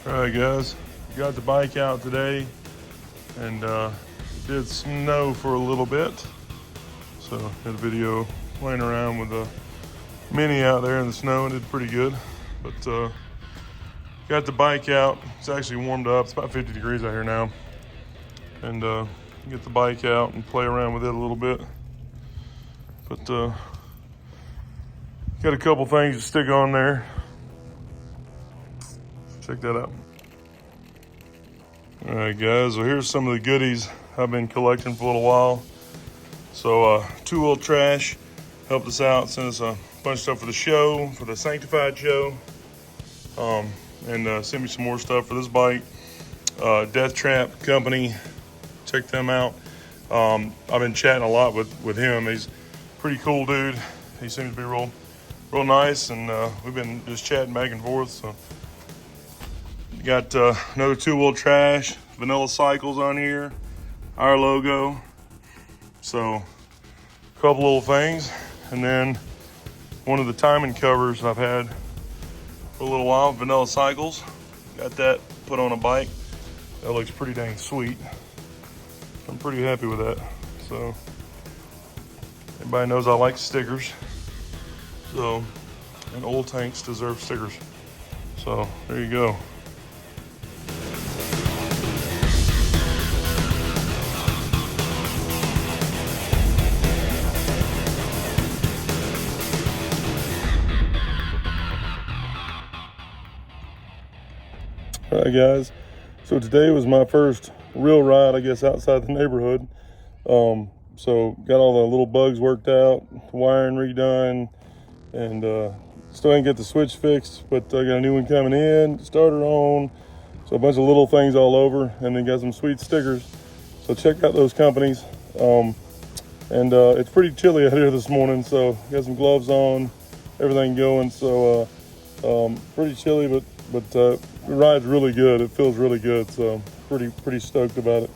Alright guys, got the bike out today, and it did snow for a little bit, so had a video playing around with the Mini out there in the snow and did pretty good. But got the bike out. It's actually warmed up. It's about 50 degrees out here now, and get the bike out and play around with it a little bit. But got a couple things to stick on there. Check that out. All right, guys, well, here's some of the goodies I've been collecting for a little while. So, Two-Wheel Trash helped us out, sent us a bunch of stuff for the show, for the Sanctified show, and sent me some more stuff for this bike. Death Trap Company, check them out. I've been chatting a lot with him. He's a pretty cool dude. He seems to be real nice, and we've been just chatting back and forth. So, got another Two-Wheel Trash, Vanilla Cycles on here, our logo. So, a couple little things, and then one of the timing covers I've had for a little while, Vanilla Cycles. Got that put on a bike. That looks pretty dang sweet. I'm pretty happy with that. So, everybody knows I like stickers. So, and oil tanks deserve stickers. So, there you go. All right, guys, so today was my first real ride, I guess, outside the neighborhood. So got all the little bugs worked out, the wiring redone, and still didn't get the switch fixed, but I got a new one coming in, starter on, so a bunch of little things all over, and then got some sweet stickers. So check out those companies. It's pretty chilly out here this morning, so got some gloves on, everything going. So pretty chilly, but the ride's really good. It feels really good, so pretty stoked about it.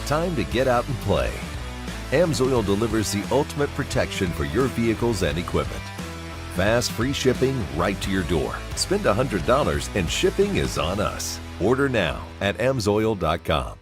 Time to get out and play. AMSOIL delivers the ultimate protection for your vehicles and equipment. Fast, free shipping right to your door. Spend $100 and shipping is on us. Order now at AMSOIL.com.